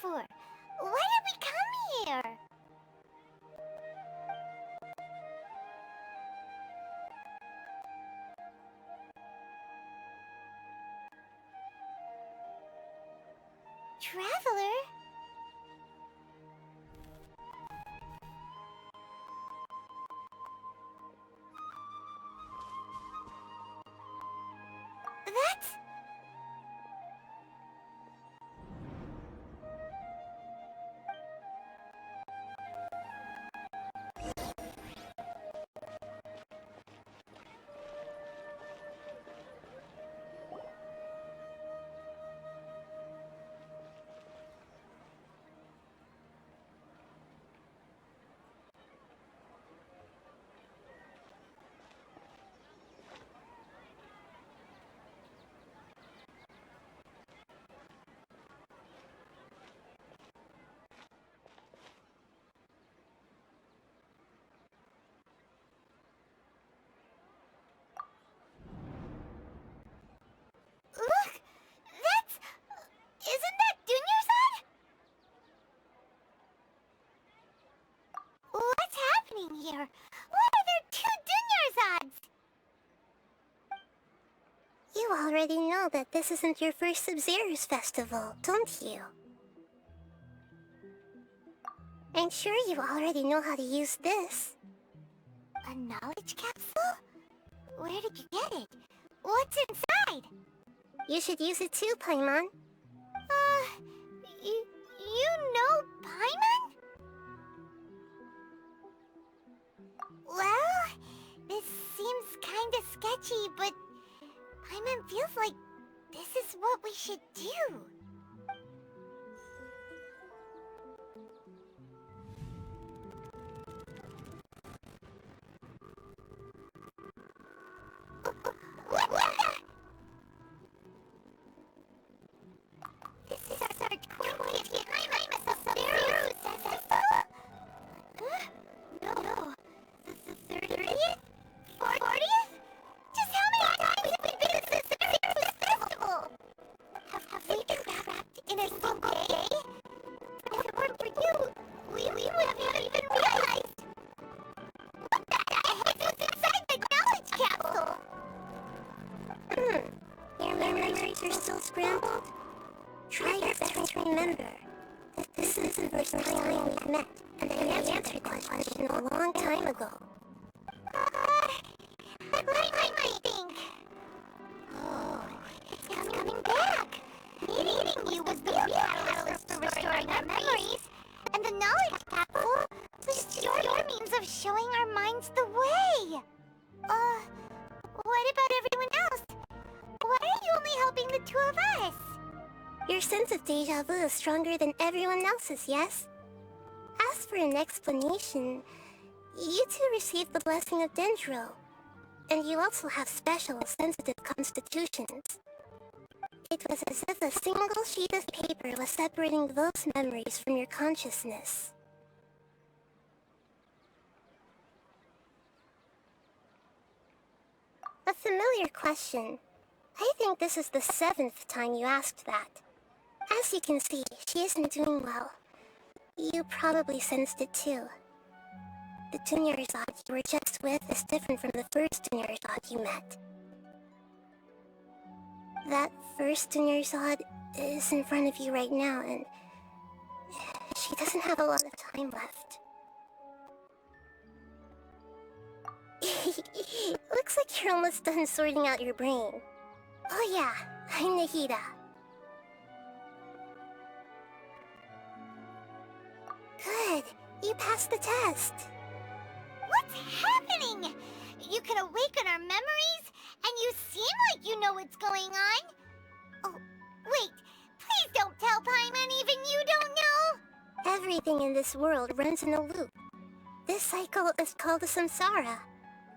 for? Why did we come here? Traveler? That's... Look! That's... Isn't that Dunyarzad? What's happening here? Why are there two Dunyarzads? You already know that this isn't your first Sub-Zero's festival, don't you? I'm sure you already know how to use this. A knowledge capsule? Where did you get it? What's inside? You should use it too, Paimon. You know Paimon? Well, this seems kinda sketchy, but Paimon feels like this is what we should do. What the? This is our 20th time as a Sumeru festival? No. The 30th? 40th? Just how many times have we been to the Sumeru festival? Have we been trapped in a single day? If it weren't for you, we would have even realized. What the heck was inside the knowledge capsule? Your memories are still scrambled? Try your best to remember. This is the first time we've met, and I answered the question a long time ago. What might think? Oh, it's coming back. Meeting you was the real catalyst for restoring our memories, and the knowledge capsule was your means of showing our minds the way. What about everyone else? Why are you only helping the two of us? Your sense of deja vu is stronger than everyone else's, yes? As for an explanation, you two received the blessing of Dendro, and you also have special, sensitive constitutions. It was as if a single sheet of paper was separating those memories from your consciousness. A familiar question. I think this is the 7th time you asked that. As you can see, she isn't doing well. You probably sensed it too. The Dunyarzad you were just with is different from the first Dunyarzad you met. That first Dunyarzad is in front of you right now, and she doesn't have a lot of time left. Looks like you're almost done sorting out your brain. Oh yeah, I'm Nahida. Good, you passed the test. What's happening? You can awaken our memories, and you seem like you know what's going on. Oh, wait, please don't tell Paimon even you don't know. Everything in this world runs in a loop. This cycle is called the samsara.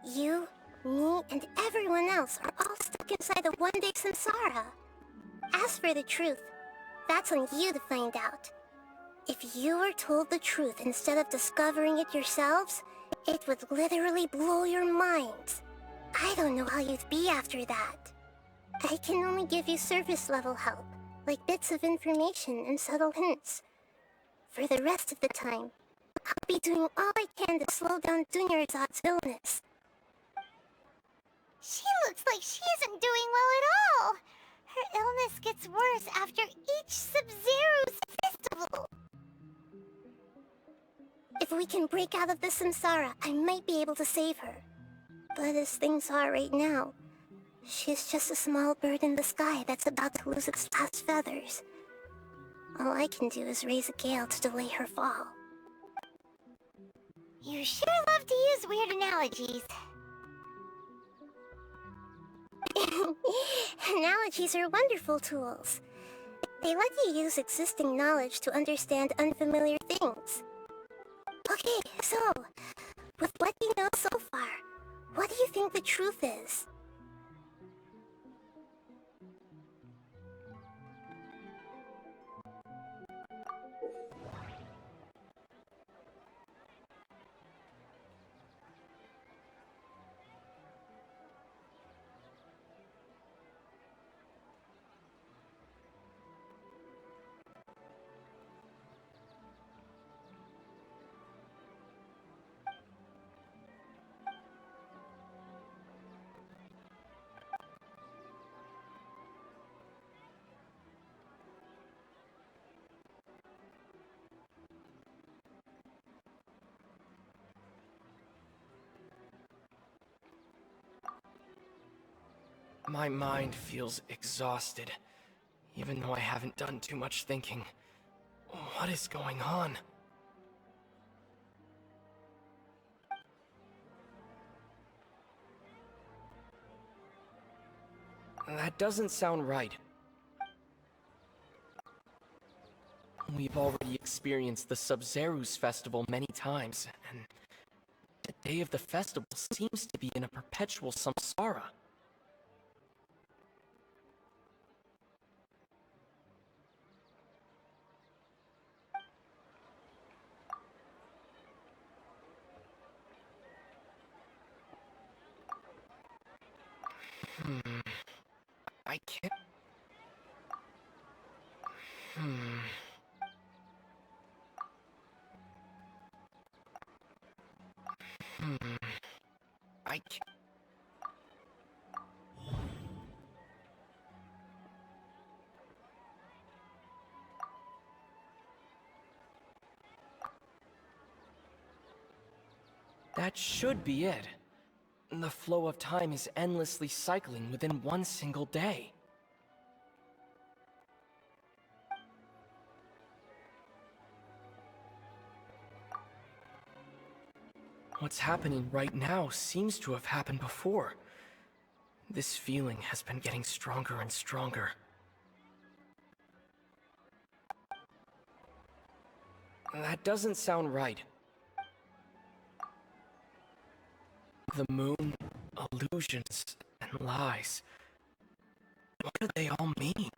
You, me, and everyone else are all stuck inside the one-day samsara. As for the truth, that's on you to find out. If you were told the truth instead of discovering it yourselves, it would literally blow your minds. I don't know how you'd be after that. I can only give you surface-level help, like bits of information and subtle hints, For the rest of the time, I'll be doing all I can to slow down Dunyarzad's illness. She looks like she isn't doing well at all. Her illness gets worse after each Sub-Zero's festival. If we can break out of the samsara, I might be able to save her. But as things are right now, she's just a small bird in the sky that's about to lose its last feathers. All I can do is raise a gale to delay her fall. You sure love to use weird analogies. Analogies are wonderful tools. They let you use existing knowledge to understand unfamiliar things. Okay, so, with what you know so far, what do you think the truth is? My mind feels exhausted, even though I haven't done too much thinking. What is going on? That doesn't sound right. We've already experienced the Sub-Zero's festival many times, and the day of the festival seems to be in a perpetual samsara. I can't... I can't... That should be it. The flow of time is endlessly cycling within one single day. What's happening right now seems to have happened before. This feeling has been getting stronger and stronger. That doesn't sound right. The moon, illusions, and lies. What do they all mean?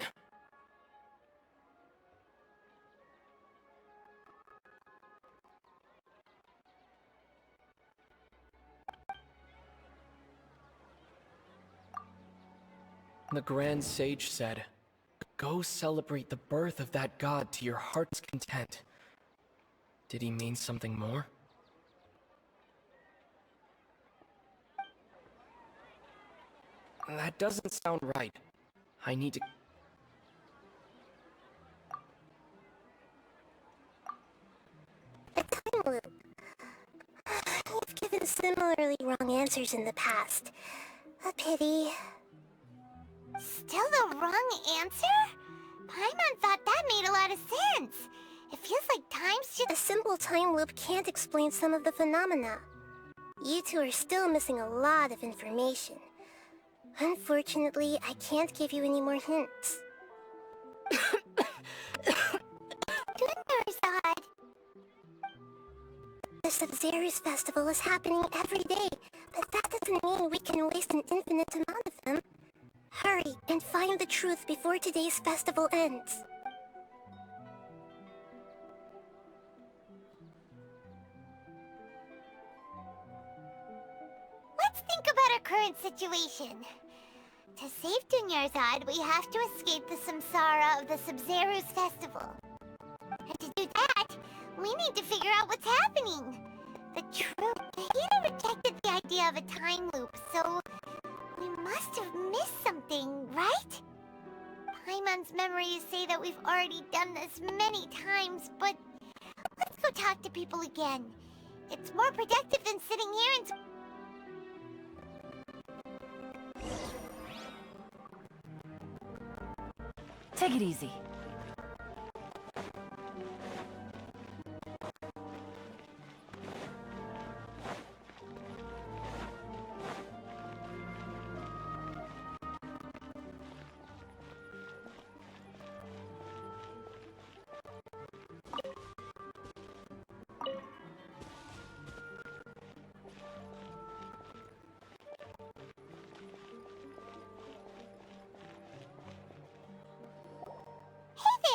The Grand Sage said, "Go celebrate the birth of that god to your heart's content." Did he mean something more? That doesn't sound right. I need to... The time loop. You've given similarly wrong answers in the past. A pity. Still the wrong answer? Paimon thought that made a lot of sense. It feels like time's just... A simple time loop can't explain some of the phenomena. You two are still missing a lot of information. Unfortunately, I can't give you any more hints. Dunyarzad. The Sub-Zero's festival is happening every day, but that doesn't mean we can waste an infinite amount of them. Hurry and find the truth before today's festival ends. Let's think about our current situation. To save Dunyarzad, we have to escape the samsara of the Sub-Zero's festival. And to do that, We need to figure out what's happening. Hida rejected the idea of a time loop, so we must have missed something, right? Paimon's memories say that we've already done this many times, but let's go talk to people again. It's more productive than sitting here and... Take it easy.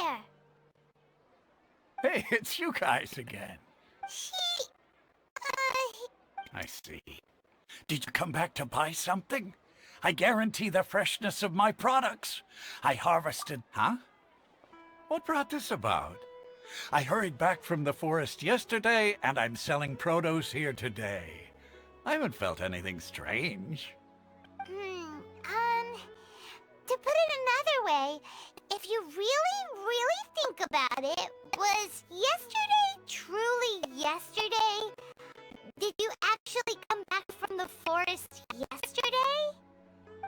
There! Hey, it's you guys again. uh... I see. Did you come back to buy something? I guarantee the freshness of my products. I harvested... Huh? What brought this about? I hurried back from the forest yesterday, and I'm selling produce here today. I haven't felt anything strange. To put it another way, if you really think about it, was yesterday truly yesterday? Did you actually come back from the forest yesterday?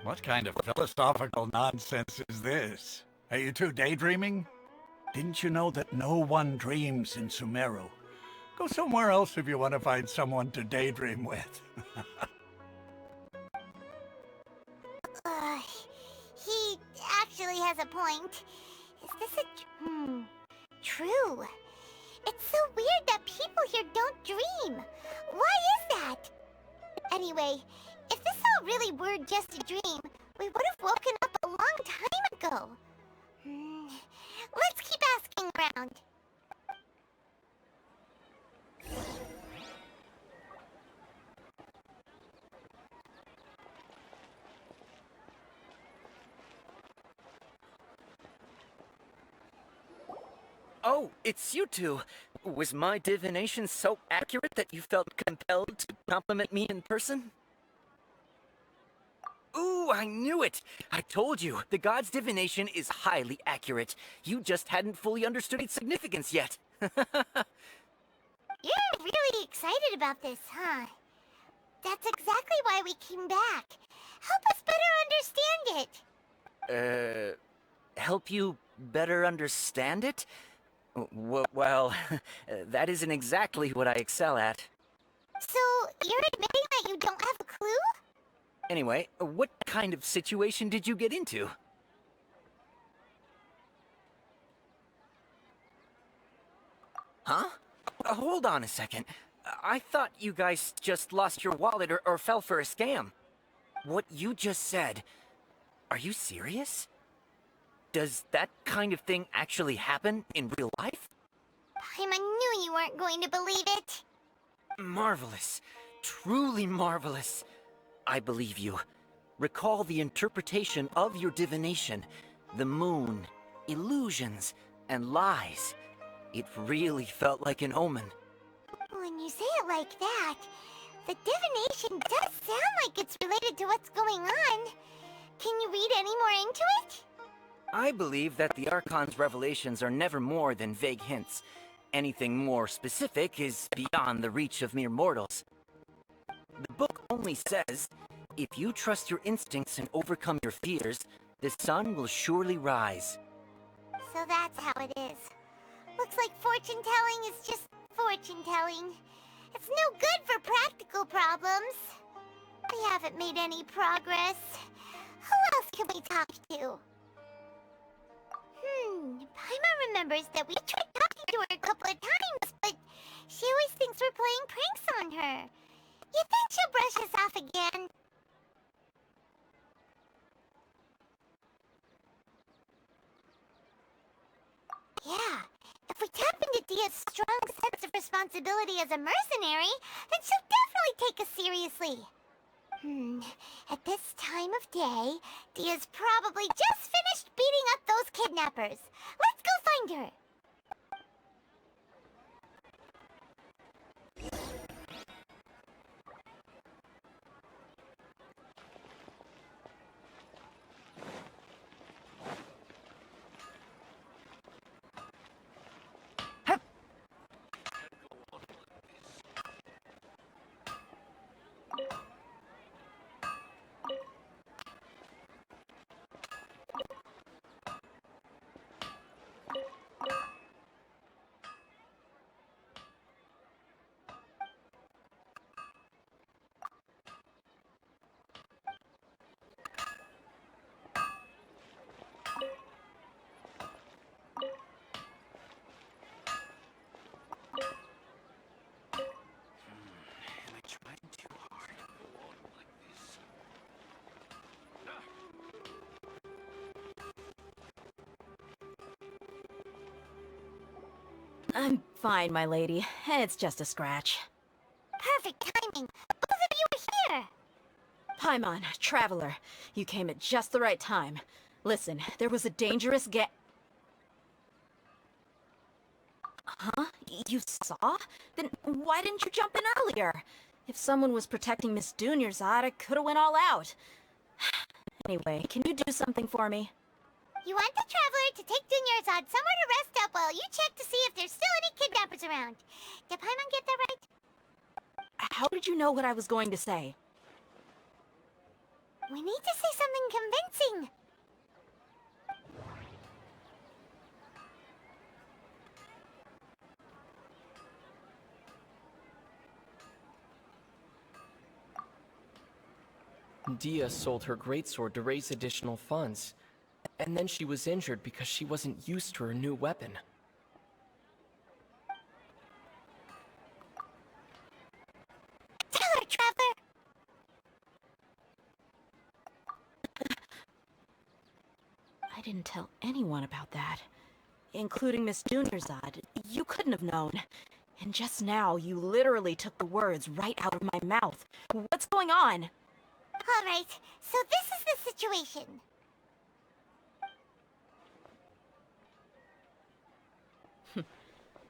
What kind of philosophical nonsense is this? Are you two daydreaming? Didn't you know that no one dreams in Sumeru? Go somewhere else if you want to find someone to daydream with. He actually has a point. Is this true? It's so weird that people here don't dream. Why is that? Anyway, if this all really were just a dream, we would have woken up a long time ago. Let's keep asking around. Oh, it's you two. Was my divination so accurate that you felt compelled to compliment me in person? Ooh, I knew it! I told you, the god's divination is highly accurate. You just hadn't fully understood its significance yet. You're really excited about this, huh? That's exactly why we came back. Help us better understand it. Help you better understand it? Well, that isn't exactly what I excel at. So, you're admitting that you don't have a clue? Anyway, what kind of situation did you get into? Huh? Hold on a second. I thought you guys just lost your wallet or fell for a scam. What you just said, are you serious? Does that kind of thing actually happen in real life? I knew you weren't going to believe it. Marvelous. Truly marvelous. I believe you. Recall the interpretation of your divination. The moon, illusions, and lies. It really felt like an omen. When you say it like that, the divination does sound like it's related to what's going on. Can you read any more into it? I believe that the Archon's revelations are never more than vague hints. Anything more specific is beyond the reach of mere mortals. The book only says, if you trust your instincts and overcome your fears, the sun will surely rise. So that's how it is. Looks like fortune-telling is just fortune-telling. It's no good for practical problems. We haven't made any progress. Who else can we talk to? Paimon remembers that we tried talking to her a couple of times, but she always thinks we're playing pranks on her. You think she'll brush us off again? Yeah, if we tap into Dia's strong sense of responsibility as a mercenary, then she'll definitely take us seriously. At this time of day, Dia's probably just finished beating up those kidnappers. Let's go find her. I'm fine, my lady. It's just a scratch. Perfect timing. Both of you are here. Paimon, Traveler, you came at just the right time. Listen, there was a dangerous Huh? You saw? Then why didn't you jump in earlier? If someone was protecting Miss Dunyarzad, I could've went all out. Anyway, can you do something for me? You want the Traveler to take Dunyarzad somewhere to rest up while you check to see if there's still any kidnappers around. Did Paimon get that right? How did you know what I was going to say? We need to say something convincing. Dia sold her greatsword to raise additional funds, and then she was injured because she wasn't used to her new weapon. Tell her, Traveler! I didn't tell anyone about that. Including Miss Dunyarzad. You couldn't have known. And just now, you literally took the words right out of my mouth. What's going on? Alright, so this is the situation.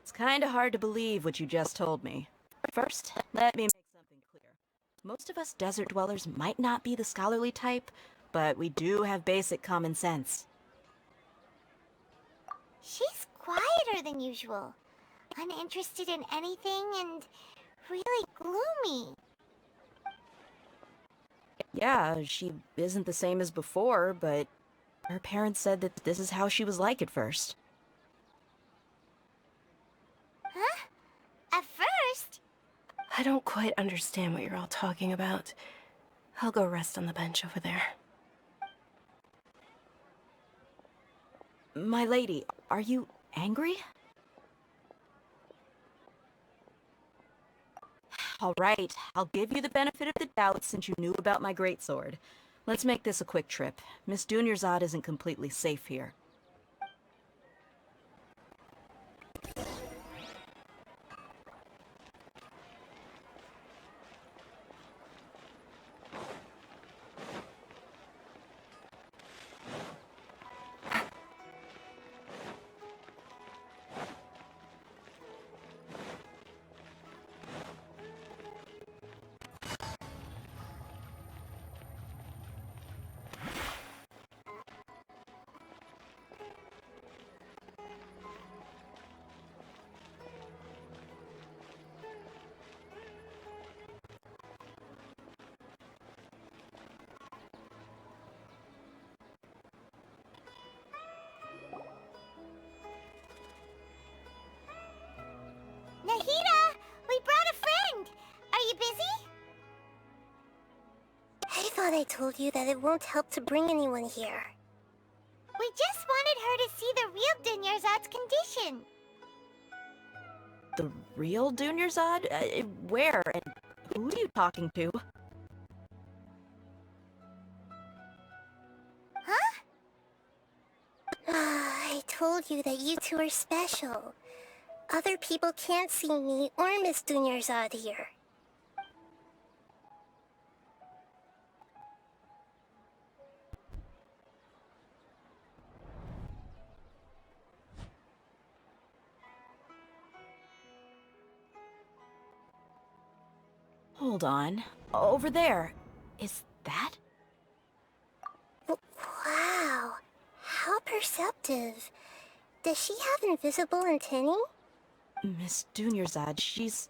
It's kinda hard to believe what you just told me. First, let me make something clear. Most of us desert dwellers might not be the scholarly type, but we do have basic common sense. She's quieter than usual. Uninterested in anything and really gloomy. Yeah, she isn't the same as before, but her parents said that this is how she was like at first. Huh? At first? I don't quite understand what you're all talking about. I'll go rest on the bench over there. My lady, are you angry? All right, I'll give you the benefit of the doubt since you knew about my greatsword. Let's make this a quick trip. Miss Dunyarzad isn't completely safe here. Nahida! We brought a friend! Are you busy? I thought I told you that it won't help to bring anyone here. We just wanted her to see the real Dunyarzad's condition. The real Dunyarzad? Where? And who are you talking to? Huh? I told you that you two are special. Other people can't see me or Miss Dunyarzad here. Hold on. Over there. Is that? Wow, how perceptive. Does she have invisible antennae? Miss Dunyarzad, she's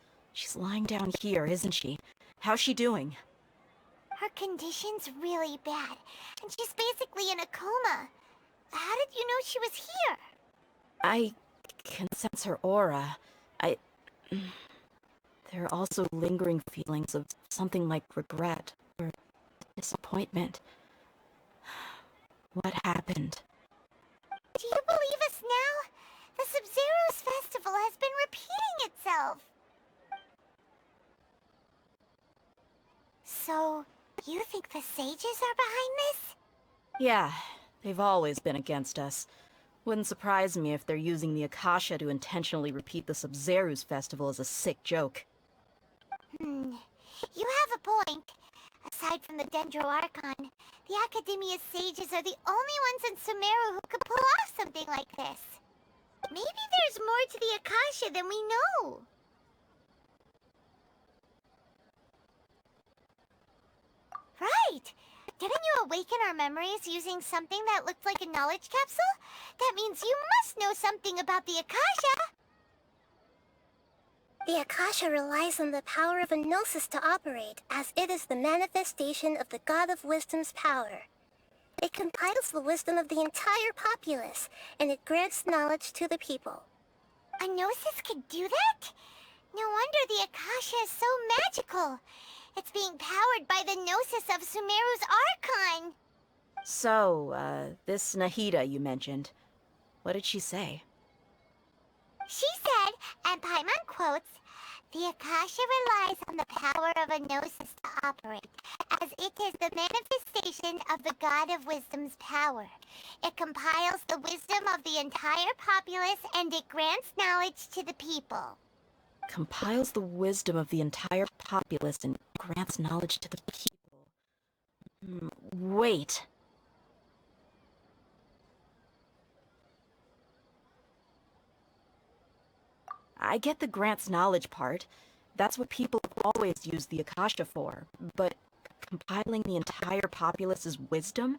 lying down here, isn't she? How's she doing? Her condition's really bad, and she's basically in a coma. How did you know she was here? I can sense her aura. There are also lingering feelings of something like regret or disappointment. What happened? Do you believe us now? The Sumeru's festival has been repeating itself. So, you think the sages are behind this? Yeah, they've always been against us. Wouldn't surprise me if they're using the Akasha to intentionally repeat the Sub-Zeru's festival as a sick joke. You have a point. Aside from the Dendro Archon, the Academia's sages are the only ones in Sumeru who could pull off something like this. Maybe there's more to the Akasha than we know. Right! Didn't you awaken our memories using something that looked like a knowledge capsule? That means you must know something about the Akasha! The Akasha relies on the power of a gnosis to operate, as it is the manifestation of the God of Wisdom's power. It compiles the wisdom of the entire populace, and it grants knowledge to the people. A gnosis could do that? No wonder the Akasha is so magical. It's being powered by the gnosis of Sumeru's Archon. So, this Nahida you mentioned, what did she say? She said, and Paimon quotes, "The Akasha relies on the power of a gnosis to operate, as it is the manifestation of the God of Wisdom's power. It compiles the wisdom of the entire populace and it grants knowledge to the people." Compiles the wisdom of the entire populace and grants knowledge to the people. Wait. I get the grants knowledge part. That's what people have always used the Akasha for. But compiling the entire populace's wisdom?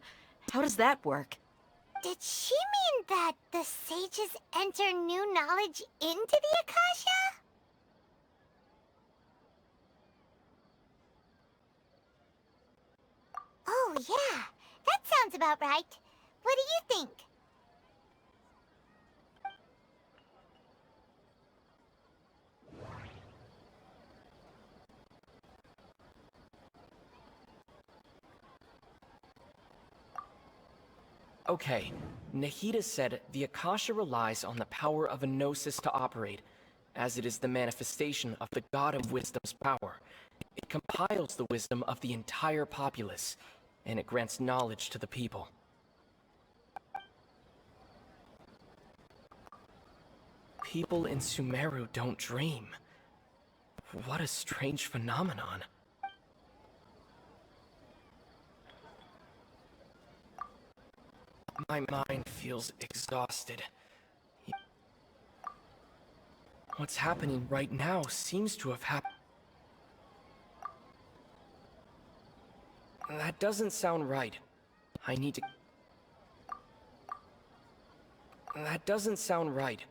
How does that work? Did she mean that the sages enter new knowledge into the Akasha? Oh yeah, that sounds about right. What do you think? Okay, Nahida said the Akasha relies on the power of a gnosis to operate, as it is the manifestation of the God of Wisdom's power. It compiles the wisdom of the entire populace, and it grants knowledge to the people. People in Sumeru don't dream. What a strange phenomenon. My mind feels exhausted. What's happening right now seems to have happened. That doesn't sound right. I need to... That doesn't sound right.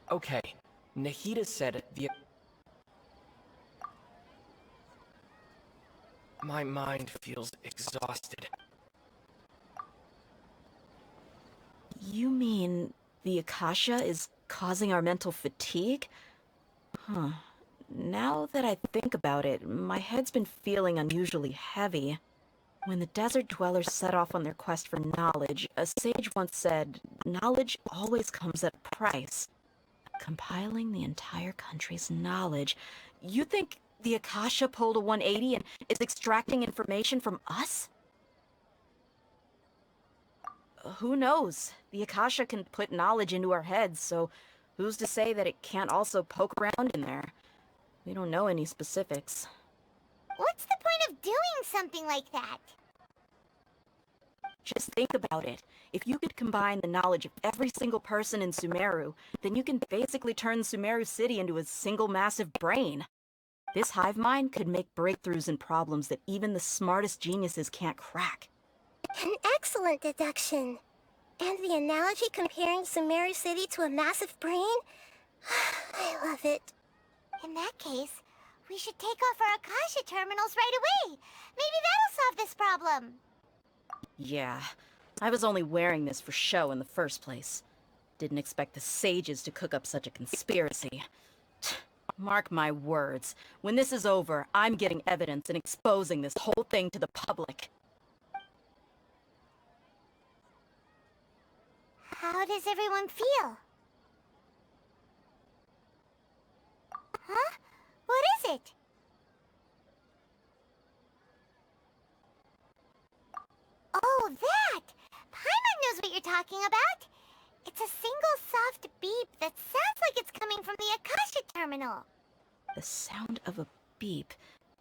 Okay, Nahida said the... My mind feels exhausted. You mean the Akasha is causing our mental fatigue? Huh. Now that I think about it, my head's been feeling unusually heavy. When the desert dwellers set off on their quest for knowledge, a sage once said, knowledge always comes at a price. Compiling the entire country's knowledge. You think the Akasha pulled a 180 and is extracting information from us? Who knows? The Akasha can put knowledge into our heads, so who's to say that it can't also poke around in there? We don't know any specifics. What's the point of doing something like that? Just think about it. If you could combine the knowledge of every single person in Sumeru, then you can basically turn Sumeru City into a single massive brain. This hive mind could make breakthroughs in problems that even the smartest geniuses can't crack. An excellent deduction. And the analogy comparing Sumeru City to a massive brain? I love it. In that case, we should take off our Akasha terminals right away. Maybe that'll solve this problem. Yeah, I was only wearing this for show in the first place. Didn't expect the sages to cook up such a conspiracy. Mark my words, when this is over, I'm getting evidence and exposing this whole thing to the public. How does everyone feel? Huh? What is it? what you're talking about. It's a single soft beep that sounds like it's coming from the Akasha terminal. The sound of a beep.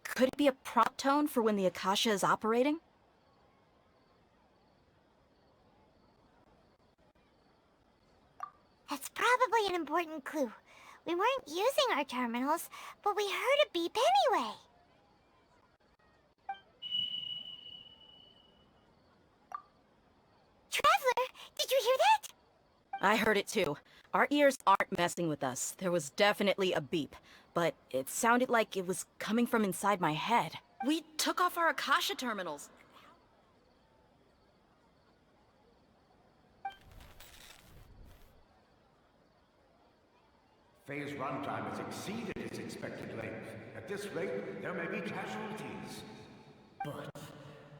Could it be a prompt tone for when the Akasha is operating? That's probably an important clue. We weren't using our terminals, but we heard a beep anyway. Traveler, did you hear that? I heard it too. Our ears aren't messing with us. There was definitely a beep, but it sounded like it was coming from inside my head. We took off our Akasha terminals. Phase runtime has exceeded its expected length. At this rate, there may be casualties. But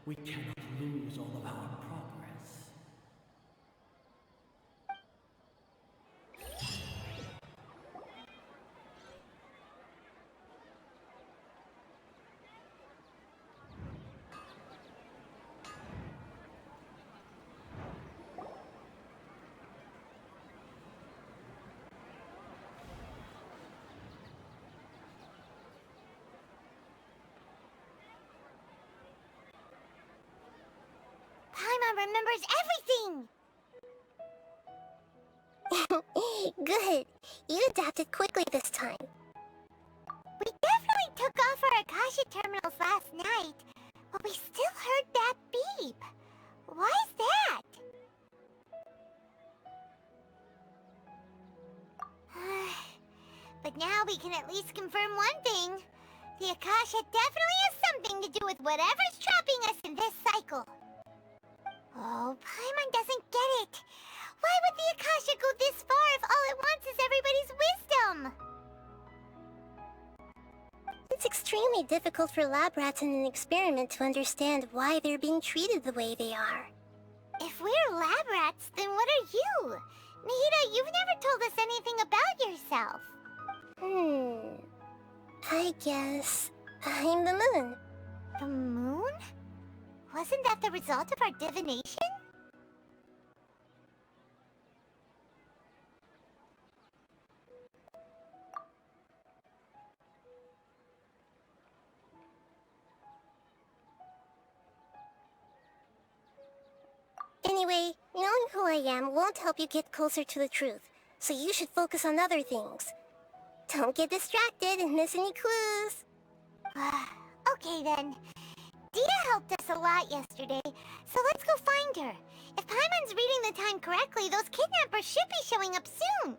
we cannot lose all of our progress. Paimon remembers everything! Good. You adapted quickly this time. We definitely took off our Akasha terminals last night, but we still heard that beep. Why is that? But now we can at least confirm one thing. The Akasha definitely has something to do with whatever's trapping us in this cycle. Oh, Paimon doesn't get it. Why would the Akasha go this far if all it wants is everybody's wisdom? It's extremely difficult for lab rats in an experiment to understand why they're being treated the way they are. If we're lab rats, then what are you? Nahida, you've never told us anything about yourself. I guess I'm the moon. The moon? Wasn't that the result of our divination? Anyway, knowing who I am won't help you get closer to the truth, so you should focus on other things. Don't get distracted and miss any clues. Okay then. Dia helped us a lot yesterday, so let's go find her. If Paimon's reading the time correctly, those kidnappers should be showing up soon.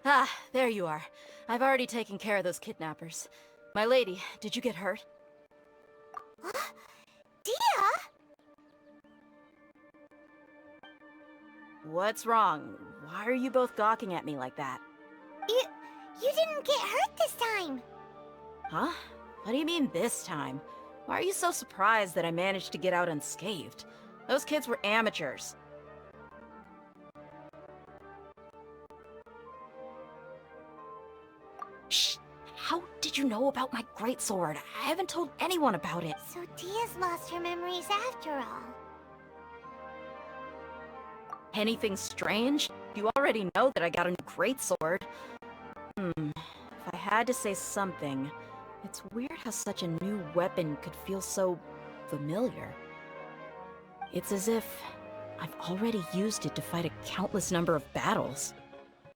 Ah, there you are. I've already taken care of those kidnappers. My lady, did you get hurt? Dia? What's wrong? Why are you both gawking at me like that? You didn't get hurt this time. Huh? What do you mean this time? Why are you so surprised that I managed to get out unscathed? Those kids were amateurs. Shh! How did you know about my greatsword? I haven't told anyone about it. So Dia's lost her memories after all. Anything strange? You already know that I got a new greatsword. If I had to say something, it's weird how such a new weapon could feel so familiar. It's as if I've already used it to fight a countless number of battles.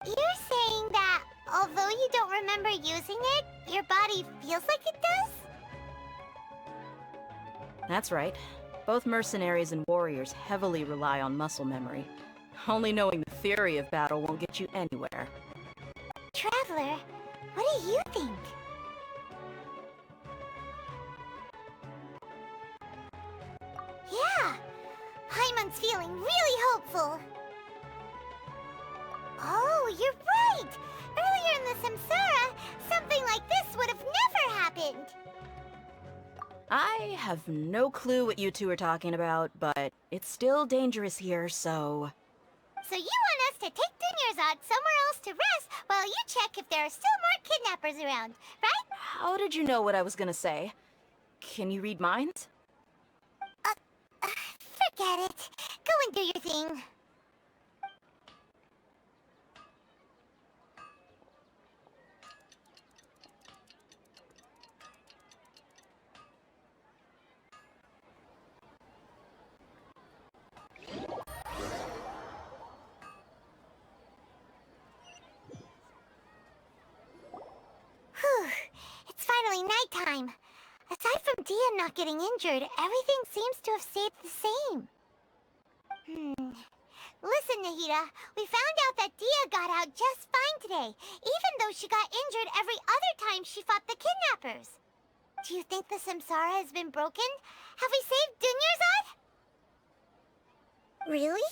You're saying that although you don't remember using it, your body feels like it does? That's right. Both mercenaries and warriors heavily rely on muscle memory. Only knowing the theory of battle won't get you anywhere. Traveler, what do you think? Yeah, Paimon's feeling really hopeful. Oh, you're right! Earlier in the Samsara, something like this would have never happened! I have no clue what you two are talking about, but it's still dangerous here, so... So you want us to take Dunyarzad somewhere else to rest while you check if there are still more kidnappers around, right? How did you know what I was gonna say? Can you read minds? Forget it. Go and do your thing. Whew. It's finally nighttime. Aside from Dia not getting injured, everything seems to have stayed the same. Listen, Nahida, we found out that Dia got out just fine today, even though she got injured every other time she fought the kidnappers. Do you think the Samsara has been broken? Have we saved Dunyarzad? Really?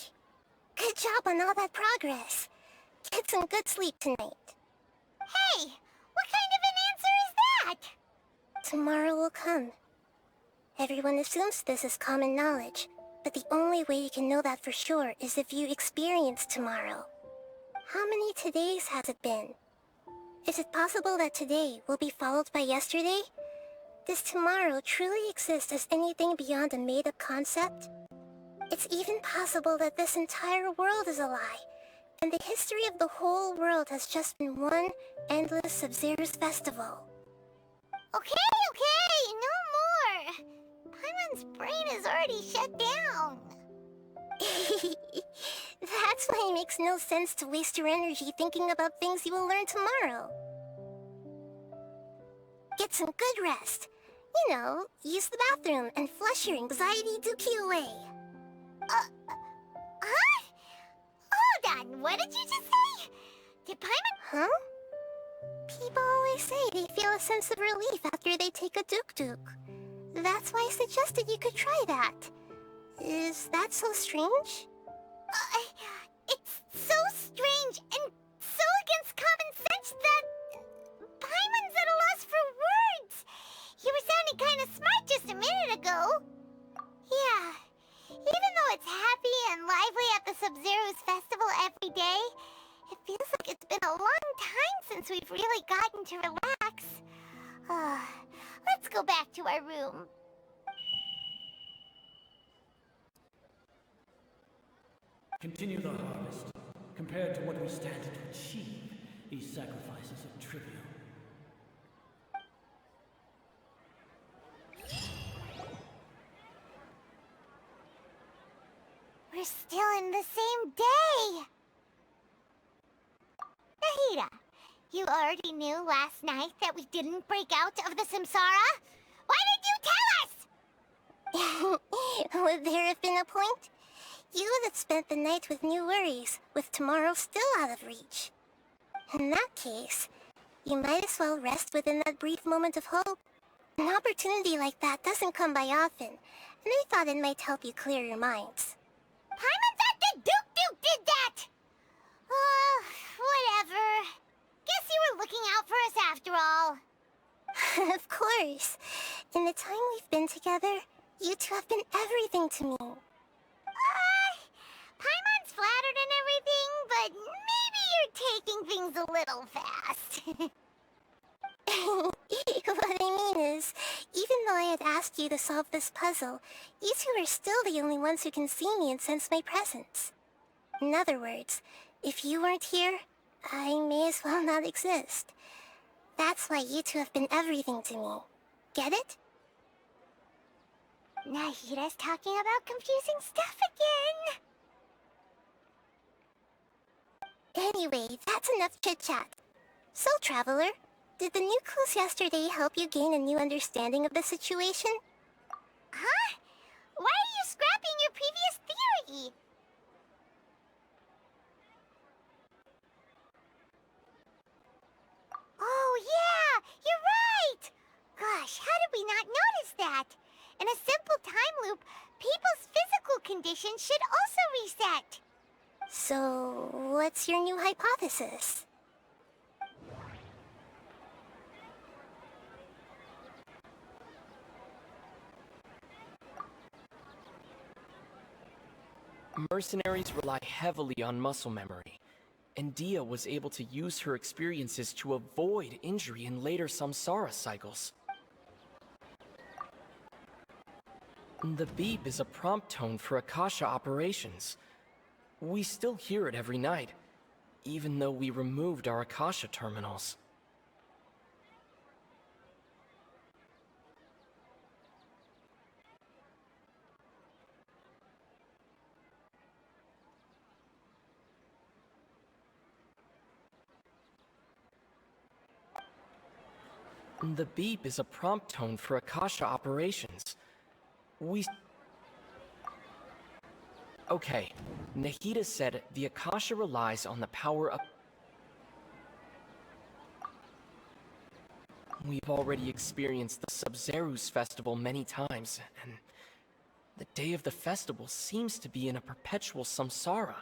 Good job on all that progress. Get some good sleep tonight. Hey, what kind of an answer is that? Tomorrow will come. Everyone assumes this is common knowledge, but the only way you can know that for sure is if you experience tomorrow. How many todays has it been? Is it possible that today will be followed by yesterday? Does tomorrow truly exist as anything beyond a made-up concept? It's even possible that this entire world is a lie, and the history of the whole world has just been one endless Sub-Zero's festival. Okay, no more. Paimon's brain is already shut down. That's why it makes no sense to waste your energy thinking about things you will learn tomorrow. Get some good rest. You know, use the bathroom and flush your anxiety dookie away. Huh? Hold on, what did you just say? Did Paimon... Huh? People always say they feel a sense of relief after they take a duk-duk. That's why I suggested you could try that. Is that so strange? It's so strange and so against common sense that... Paimon's at a loss for words. You were sounding kind of smart just a minute ago. Yeah, even though it's happy and lively at the Sub-Zero's festival every day, it feels like it's been a long time since we've really gotten to relax. Let's go back to our room. Continue the harvest. Compared to what we stand to achieve, these sacrifices are trivial. We're still in the same day! Nahida, you already knew last night that we didn't break out of the Samsara? Why did you tell us? Would there have been a point? You would have spent the night with new worries, with tomorrow still out of reach. In that case, you might as well rest within that brief moment of hope. An opportunity like that doesn't come by often, and I thought it might help you clear your minds. Paimon's at the Duke did that! Whatever. Guess you were looking out for us after all. Of course. In the time we've been together, you two have been everything to me. Paimon's flattered and everything, but maybe you're taking things a little fast. What I mean is, even though I had asked you to solve this puzzle, you two are still the only ones who can see me and sense my presence. In other words, if you weren't here, I may as well not exist. That's why you two have been everything to me. Get it? Nahida's talking about confusing stuff again. Anyway, that's enough chit-chat. So, Traveler, did the new clues yesterday help you gain a new understanding of the situation? Huh? Why are you scrapping your previous theory? Oh yeah, you're right! Gosh, how did we not notice that? In a simple time loop, people's physical conditions should also reset. So, what's your new hypothesis? Mercenaries rely heavily on muscle memory, and Dia was able to use her experiences to avoid injury in later samsara cycles. The beep is a prompt tone for Akasha operations. We still hear it every night, even though we removed our Akasha terminals. The beep is a prompt tone for Akasha operations. Okay, Nahida said the Akasha relies on the power of... We've already experienced the Sub-Zerus festival many times, and the day of the festival seems to be in a perpetual samsara.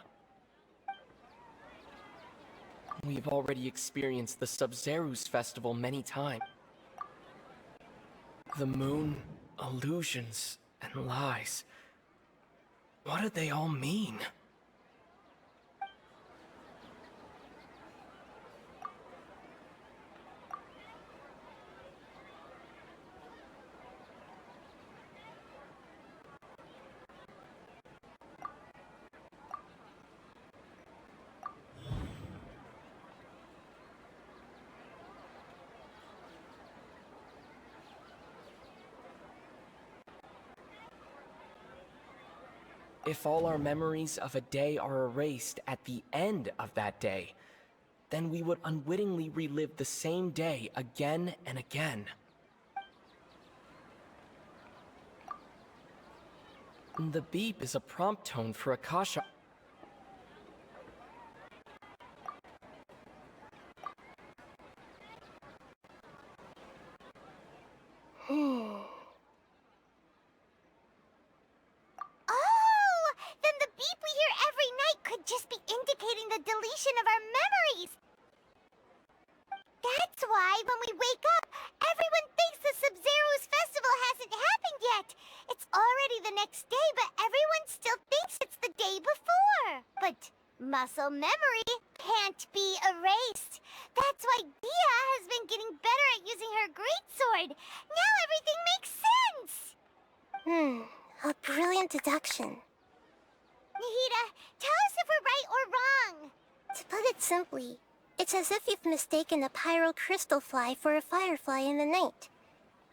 We've already experienced the Sub-Zerus festival many times. The moon, illusions, and lies. What do they all mean? If all our memories of a day are erased at the end of that day, then we would unwittingly relive the same day again and again. The beep is a prompt tone for Akasha. Oh! Then the beep we hear every night could just be indicating the deletion of our memories! That's why when we wake up, everyone thinks the Sub-Zero's festival hasn't happened yet! It's already the next day, but everyone still thinks it's the day before! But muscle memory can't be erased. That's why Dia has been getting better at using her greatsword. Now everything makes sense! A brilliant deduction. Nahida, tell us if we're right or wrong. To put it simply, it's as if you've mistaken a pyro crystal fly for a firefly in the night.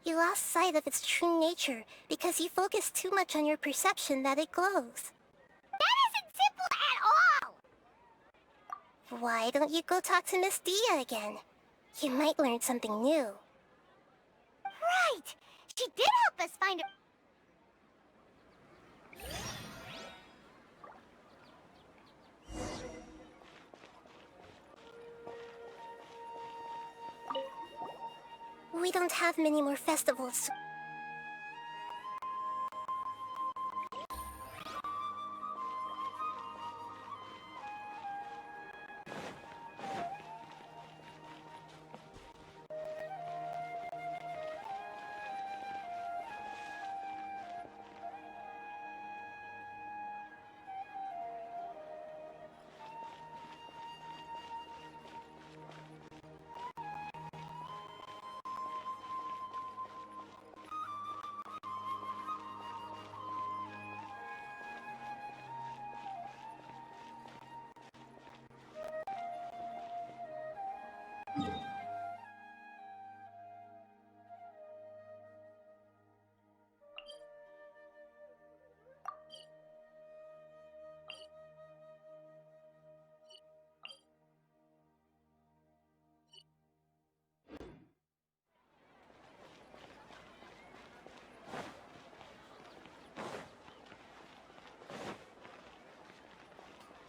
You lost sight of its true nature because you focused too much on your perception that it glows. That isn't simple at all! Why don't you go talk to Miss Dia again? You might learn something new. Right! She did help us find her... We don't have many more festivals.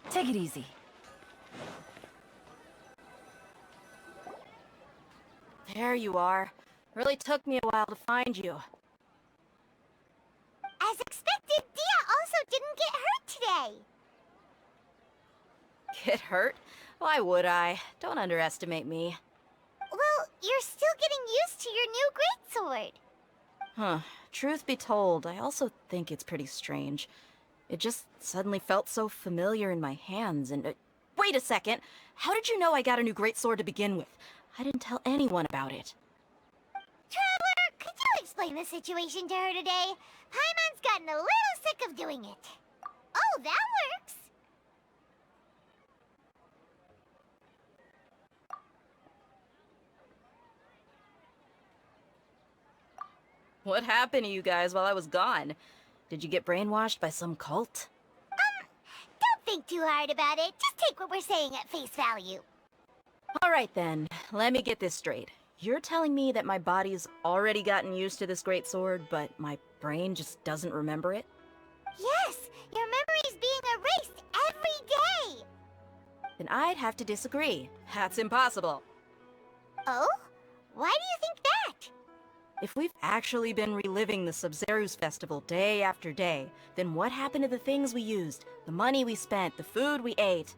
Take it easy. There you are. Really took me a while to find you. As expected, Dia also didn't get hurt today. Get hurt? Why would I? Don't underestimate me. Well, you're still getting used to your new greatsword. Huh. Truth be told, I also think it's pretty strange. It just suddenly felt so familiar in my hands, and... wait a second! How did you know I got a new greatsword to begin with? I didn't tell anyone about it. Traveler, could you explain the situation to her today? Paimon's gotten a little sick of doing it. Oh, that works! What happened to you guys while I was gone? Did you get brainwashed by some cult? Don't think too hard about it. Just take what we're saying at face value. Alright then, let me get this straight. You're telling me that my body's already gotten used to this greatsword, but my brain just doesn't remember it? Yes, your memory's being erased every day! Then I'd have to disagree. That's impossible. Oh? Why do you think that? If we've actually been reliving the Sub-Zeru's festival day after day, then what happened to the things we used, the money we spent, the food we ate?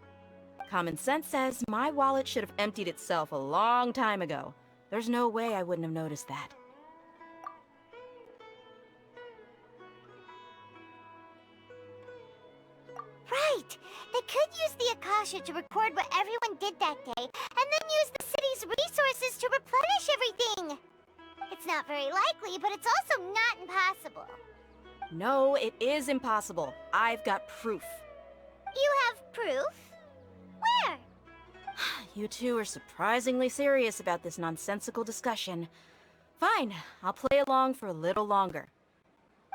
Common sense says my wallet should have emptied itself a long time ago. There's no way I wouldn't have noticed that. Right! They could use the Akasha to record what everyone did that day, and then use the city's resources to replenish everything! It's not very likely, but it's also not impossible. No, it is impossible. I've got proof. You have proof? Where? You two are surprisingly serious about this nonsensical discussion. Fine, I'll play along for a little longer.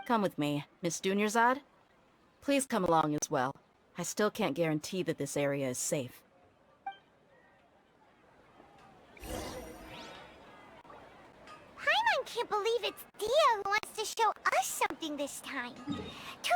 Come with me, Miss Dunyarzad. Please come along as well. I still can't guarantee that this area is safe. Paimon can't believe it's Dia who wants to show us something this time. 2